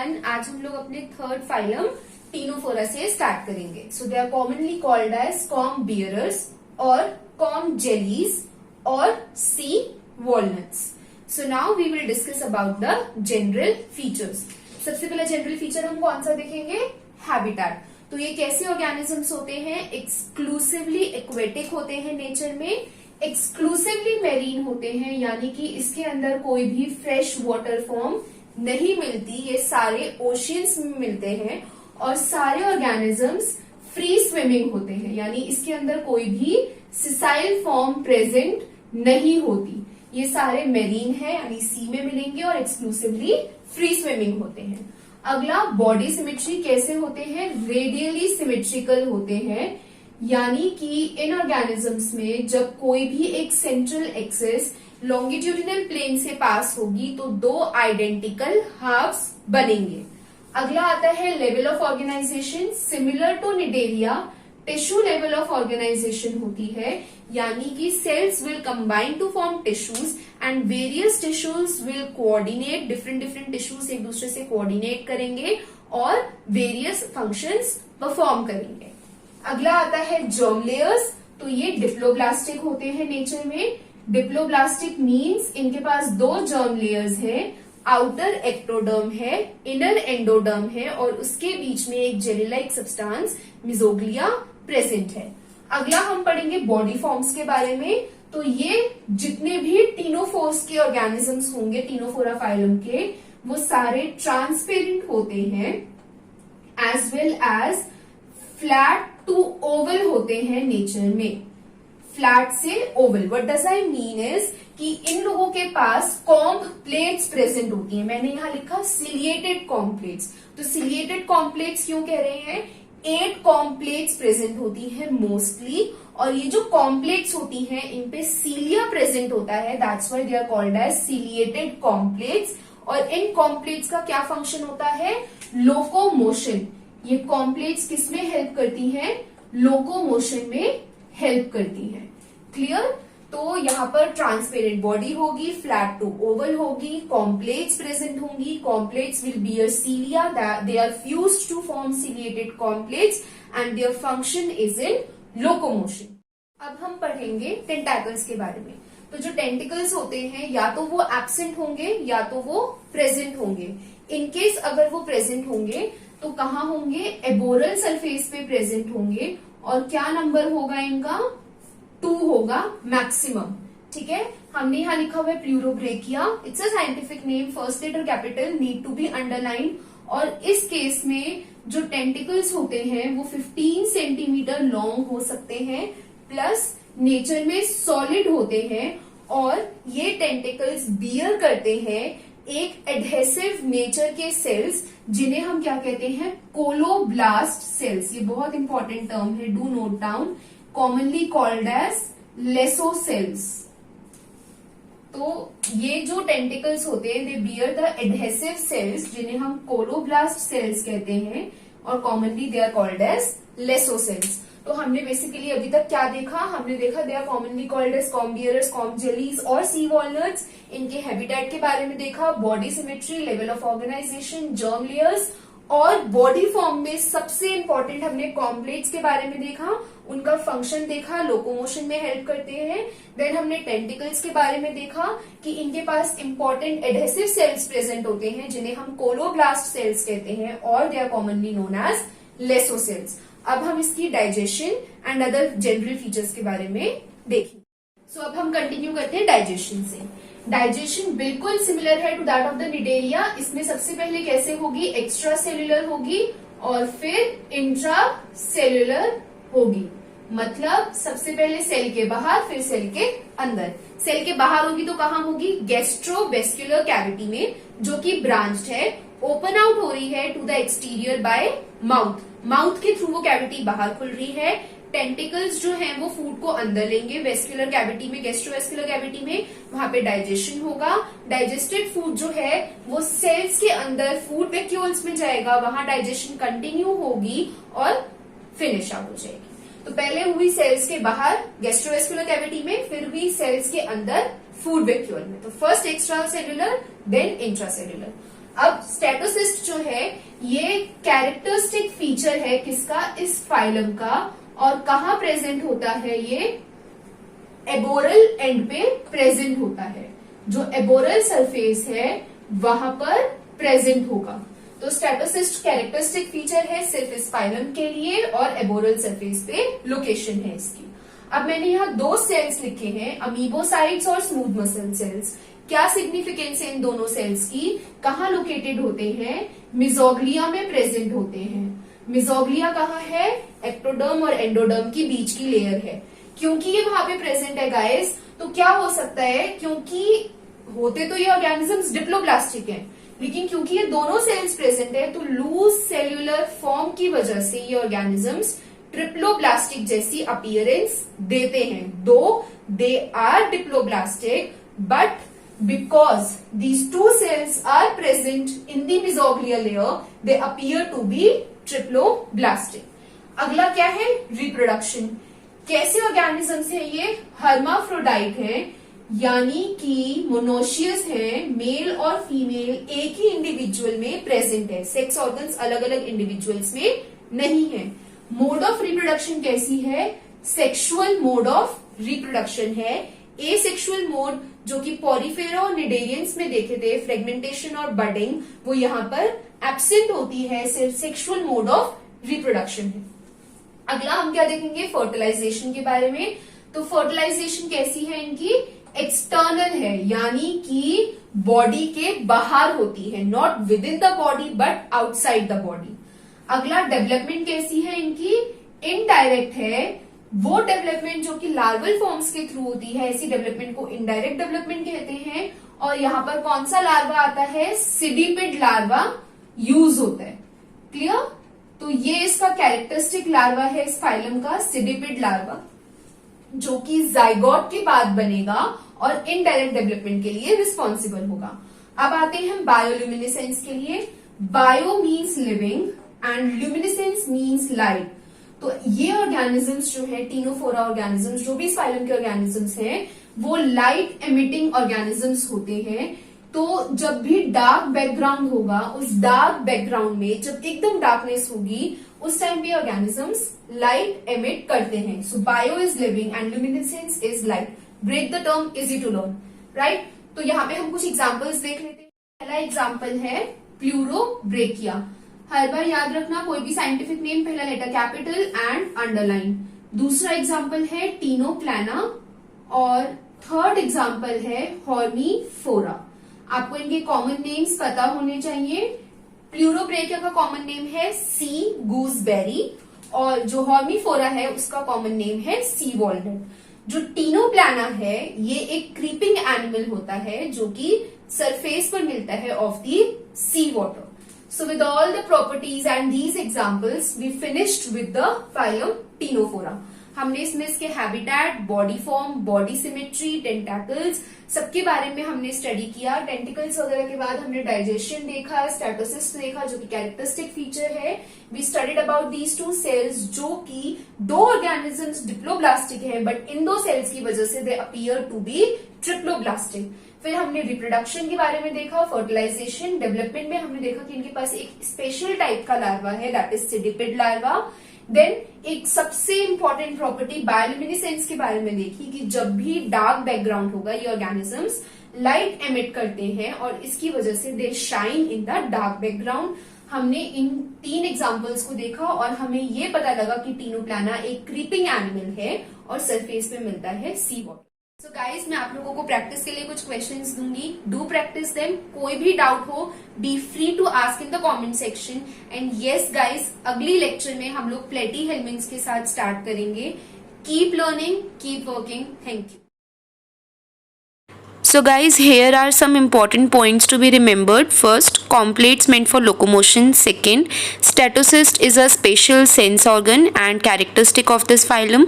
Everyone, आज हम लोग अपने थर्ड फाइलम टीनोफोरा से स्टार्ट करेंगे. So they are commonly called as comb bearers और कॉम जेलीज और sea walnuts. So now we will discuss about the general features. सबसे पहला जनरल फीचर हम कौन सा देखेंगे? हैबिटेट. तो ये कैसे ऑर्गेनिजम्स होते हैं? एक्सक्लूसिवली एक्वेटिक होते हैं नेचर में, एक्सक्लूसिवली मेरीन होते हैं, यानी कि इसके अंदर कोई भी फ्रेश वाटर फॉर्म नहीं मिलती. ये सारे ओशियंस में मिलते हैं और सारे ऑर्गेनिजम्स फ्री स्विमिंग होते हैं, यानी इसके अंदर कोई भी सिसाइल फॉर्म प्रेजेंट नहीं होती. ये सारे मेरीन है यानी सी में मिलेंगे और एक्सक्लूसिवली फ्री स्विमिंग होते हैं. अगला, बॉडी सिमेट्री कैसे होते हैं? रेडियली सिमेट्रिकल होते हैं, यानी कि इन ऑर्गेनिजम्स में जब कोई भी एक सेंट्रल एक्सिस लॉन्गिट्यूडिनल प्लेन से पास होगी तो दो आइडेंटिकल हाफ्स बनेंगे. अगला आता है level of organisation. Similar to Cnidaria, tissue level of organisation होती है, यानी कि sales will combine to form tissues and various tissues will coordinate. Different tissues एक दूसरे से कोऑर्डिनेट करेंगे और वेरियस फंक्शंस परफॉर्म करेंगे. अगला आता है जर्म लेयर्स. तो ये डिप्लोब्लास्टिक होते हैं नेचर में. डिप्लोब्लास्टिक मीन्स इनके पास दो जर्म लेयर्स हैं. आउटर एक्टोडर्म है, इनर एंडोडर्म है और उसके बीच में एक जेली लाइक सब्सटेंस मिजोग्लिया प्रेजेंट है. अगला हम पढ़ेंगे बॉडी फॉर्म्स के बारे में. तो ये जितने भी टीनोफोर्स के ऑर्गेनिजम्स होंगे टीनोफोरा फाइलम के, वो सारे ट्रांसपेरेंट होते हैं as well as flat to Oval होते हैं नेचर में. फ्लैट से Oval, what does I mean is कि इन लोगों के पास कॉम्ब प्लेट्स प्रेजेंट होती हैं. मैंने यहां लिखा सिलिएटेड कॉम्ब प्लेट्स. तो सिलिएटेड कॉम्ब प्लेट्स क्यों कह रहे हैं? 8 कॉम्ब प्लेट्स प्रेजेंट होती है मोस्टली, और ये जो कॉम्ब प्लेट्स होती हैं इन पे सीलिया प्रेजेंट होता है. That's why they are called as ciliated comb plates. और इन कॉम्ब प्लेट्स का क्या फंक्शन होता है? लोकोमोशन. ये कॉम्ब प्लेट्स किसमें हेल्प करती हैं? लोकोमोशन में हेल्प करती हैं. क्लियर? तो यहाँ पर ट्रांसपेरेंट बॉडी होगी, फ्लैट टू ओवल होगी, कॉम्प्लेट्स प्रेजेंट होंगी. Comb plates will bear cilia, they are fused to form ciliated comb plates and their function is in locomotion. अब हम पढ़ेंगे टेंटाकल्स के बारे में. तो जो टेंटिकल्स होते हैं या तो वो एब्सेंट होंगे या तो वो प्रेजेंट होंगे. इनकेस अगर वो प्रेजेंट होंगे तो कहाँ होंगे? एबोरल सरफेस पे प्रेजेंट होंगे. और क्या नंबर होगा इनका? 2 होगा मैक्सिमम. ठीक है, हमने यहां लिखा हुआ है Pleurobrachia. It's a scientific name. First letter capital need to be underline. और इस केस में जो टेंटिकल्स होते हैं वो 15 सेंटीमीटर लॉन्ग हो सकते हैं, प्लस नेचर में सॉलिड होते हैं. और ये टेंटिकल्स बियर करते हैं एक एडहेसिव नेचर के सेल्स, जिन्हें हम क्या कहते हैं? Colloblast cells. ये बहुत इंपॉर्टेंट टर्म है, do note down. Commonly called as lasso cells. तो ये जो टेंटिकल्स होते हैं they bear the adhesive cells, जिन्हें हम कोलोब्लास्ट सेल्स कहते हैं, और commonly they are called as lasso cells. तो हमने बेसिकली अभी तक क्या देखा? हमने देखा they are commonly called as comb bearers, comb jellies और सी वॉलनट्स. इनके हैबिटेट के बारे में देखा, body symmetry, level of organisation, germ layers, और बॉडी फॉर्म में सबसे इंपॉर्टेंट हमने कॉम्प्लेट्स के बारे में देखा, उनका फंक्शन देखा, लोकोमोशन में हेल्प करते हैं. देन हमने टेंटिकल्स के बारे में देखा कि इनके पास इंपॉर्टेंट एडहेसिव सेल्स प्रेजेंट होते हैं, जिन्हें हम कोलोब्लास्ट सेल्स कहते हैं, और they are commonly known as lasso cells. अब हम इसकी digestion and other general features के बारे में देखेंगे. सो अब हम कंटिन्यू करते हैं डाइजेशन से. डाइजेशन बिल्कुल सिमिलर है to that of the Cnidaria. इसमें सबसे पहले कैसे होगी? एक्स्ट्रा सेल्यूलर होगी और फिर इंट्रा सेल्यूलर होगी. मतलब सबसे पहले सेल के बाहर, फिर सेल के अंदर. सेल के बाहर होगी तो कहाँ होगी? गैस्ट्रोवेस्क्युलर कैविटी में, जो कि ब्रांच्ड है, ओपन आउट हो रही है to the exterior bye mouth. Mouth के थ्रू वो कैविटी बाहर खुल रही है. टेंटिकल्स जो हैं वो फूड को अंदर लेंगे वेस्क्युलर कैविटी में, गैस्ट्रोवेस्क्युलर कैविटी में. वहां पे डाइजेशन होगा. डाइजेस्टेड फूड जो है वो सेल्स के अंदर फूड वैक्यूल्स में जाएगा, वहां डाइजेशन कंटिन्यू होगी और फिनिश आउट हो जाएगी. तो पहले हुई सेल्स के बाहर गैस्ट्रोवेस्क्युलर कैविटी में, फिर हुई सेल्स के अंदर फूड वैक्यूल में. तो first extra cellular, then intra cellular. अब स्टेटोसिस्ट जो है ये कैरेक्टरिस्टिक फीचर है किसका, इस फाइलम का, और कहाँ प्रेजेंट होता है, ये एबोरल एंड पे प्रेजेंट होता है, जो एबोरल सरफेस है वहां पर प्रेजेंट होगा। तो स्टेटोसिस्ट कैरेक्टरिस्टिक फीचर है सिर्फ इस फाइलम के लिए और एबोरल सरफेस पे लोकेशन है इसकी। अब मैंने यहाँ दो सेल्स लिखे हैं, अमीबोसाइट्स और स्मूथ मसल सेल्स। क्या सिग्निफिकेंस है इन दोनों सेल्स की, कहाँ लोकेटेड होते हैं, मिजोग्लिया में प्रेजेंट होते हैं। मिजोग्लिया कहाँ है, एक्टोडर्म और एंडोडर्म की बीच की लेयर है। क्योंकि ये वहां पे प्रेजेंट है गाइस, तो क्या हो सकता है, क्योंकि होते तो ये ऑर्गेनिजम्स डिप्लोब्लास्टिक हैं, लेकिन क्योंकि ये दोनों सेल्स प्रेजेंट है तो लूज सेल्यूलर फॉर्म की वजह से ये ऑर्गेनिजम्स ट्रिप्लोब्लास्टिक जैसी अपीयरेंस देते हैं। दो they are diploblastic, but because these two cells are present in the mesoglial layer, they appear to be triploblastic. अगला क्या है, रिप्रोडक्शन। कैसे ऑर्गेनिजम्स है ये, हर्माफ्रोडाइट है, यानी कि मोनोशियस है, मेल और फीमेल एक ही इंडिविजुअल में प्रेजेंट है, सेक्स ऑर्गन्स अलग अलग इंडिविजुअल्स में नहीं है। मोड ऑफ रिप्रोडक्शन कैसी है, सेक्सुअल मोड ऑफ रिप्रोडक्शन है। एसेक्सुअल मोड जो कि पॉरीफेरा और निडेरियंस में देखे थे, फ्रेगमेंटेशन और बडिंग, वो यहाँ पर एब्सेंट होती है, सिर्फ सेक्सुअल मोड ऑफ रिप्रोडक्शन है। अगला हम क्या देखेंगे, फर्टिलाइजेशन के बारे में। तो फर्टिलाइजेशन कैसी है इनकी, एक्सटर्नल है, यानी कि बॉडी के बाहर होती है, not with in the body but outside the body. अगला डेवलपमेंट कैसी है इनकी, इनडायरेक्ट है। वो डेवलपमेंट जो कि लार्वल फॉर्म्स के थ्रू होती है, ऐसी डेवलपमेंट को इनडायरेक्ट डेवलपमेंट कहते हैं। और यहाँ पर कौन सा लार्वा आता है, सिडिपिड लार्वा यूज होता है। क्लियर, तो ये इसका कैरेक्टरिस्टिक लार्वा है इस फाइलम का, सिडिपिड लार्वा, जो कि जाइगोट के बाद बनेगा और इनडायरेक्ट डेवलपमेंट के लिए रिस्पॉन्सिबल होगा। अब आते हैं हम बायोल्यूमिनेसेंस के लिए। Bio means living and luminescence means light. तो ये ऑर्गेनिजम्स जो है, टीनोफोरा ऑर्गेनिजम्स, जो भी इस फाइलम के ऑर्गेनिजम्स हैं, वो लाइट एमिटिंग ऑर्गेनिजम्स होते हैं। तो जब भी डार्क बैकग्राउंड होगा, उस डार्क बैकग्राउंड में जब एकदम डार्कनेस होगी, उस टाइम पे ऑर्गेनिजम्स लाइट एमिट करते हैं। So bio is living and luminescence is light. Break the term, easy to learn, right. तो यहाँ पे हम कुछ एग्जाम्पल्स देख लेते हैं। पहला एग्जाम्पल है प्लूरोब्रेकिया। हर बार याद रखना, कोई भी साइंटिफिक नेम पहला लेटर कैपिटल एंड अंडरलाइन। दूसरा एग्जाम्पल है टीनोप्लाना और थर्ड एग्जाम्पल है हॉर्मीफोरा। आपको इनके कॉमन नेम्स पता होने चाहिए। प्लूरोब्रेकिया का कॉमन नेम है सी गूसबेरी और जो हॉर्मीफोरा है उसका कॉमन नेम है सी वॉलनट। जो टीनोप्लाना है ये एक क्रीपिंग एनिमल होता है जो कि सरफेस पर मिलता है of the C water. So with all the properties and these examples, we finished with the phylum Ctenophora. हमने इसमें इसके habitat, body form, body symmetry, tentacles, सबके बारे में हमने स्टडी किया। टेंटिकल्स वगैरह के बाद हमने डाइजेशन देखा, स्टेटोसिस्ट देखा जो कि कैरेक्टरिस्टिक फीचर है। We studied about these two sales जो कि दो ऑर्गेनिजम्स डिप्लोब्लास्टिक है, बट इन दो सेल्स की वजह से दे अपीयर टू बी ट्रिप्लोब्लास्टिक। फिर हमने रिप्रोडक्शन के बारे में देखा, फर्टिलाइजेशन, डेवलपमेंट में हमने देखा कि इनके पास एक स्पेशल टाइप का लार्वा है, दैट इज सिडिपिड लार्वा। देन एक सबसे इंपॉर्टेंट प्रॉपर्टी बायोल्यूमिनेसेंस के बारे में देखी कि जब भी डार्क बैकग्राउंड होगा ये ऑर्गेनिजम्स लाइट एमिट करते हैं और इसकी वजह से they shine in the dark background. हमने इन तीन एग्जांपल्स को देखा और हमें ये पता लगा कि टीनोप्लाना एक क्रीपिंग एनिमल है और सरफेस पे मिलता है सी वाटर। सो गाइस, मैं आप लोगों को प्रैक्टिस के लिए कुछ क्वेश्चंस दूंगी, डू प्रैक्टिस देम। कोई भी डाउट हो B free to ask in the comment section. And yes guys, अगली लेक्चर में हम लोग प्लेटी हेलमिंग्स के साथ स्टार्ट करेंगे। Keep learning, keep working, thank you. So guys, here are some important points to be remembered. First, completes meant for locomotion. Second, statocyst is a special sense organ and characteristic of this phylum.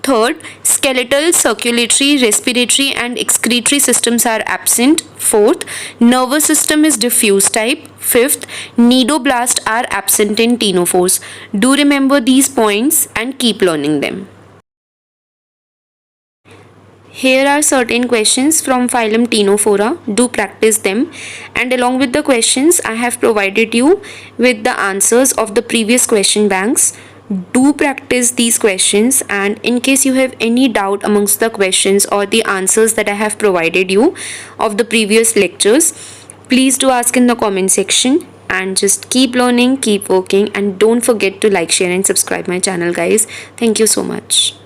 Third, skeletal, circulatory, respiratory and excretory systems are absent. Fourth, nervous system is diffuse type. Fifth, cnidoblasts are absent in ctenophores. Do remember these points and keep learning them. Here are certain questions from phylum Ctenophora. Do practice them, and along with the questions I have provided you with the answers of the previous question banks. Do practice these questions, and in case you have any doubt amongst the questions or the answers that I have provided you of the previous lectures, please do ask in the comment section. And just keep learning, keep working, and don't forget to like, share and subscribe my channel, guys. Thank you so much.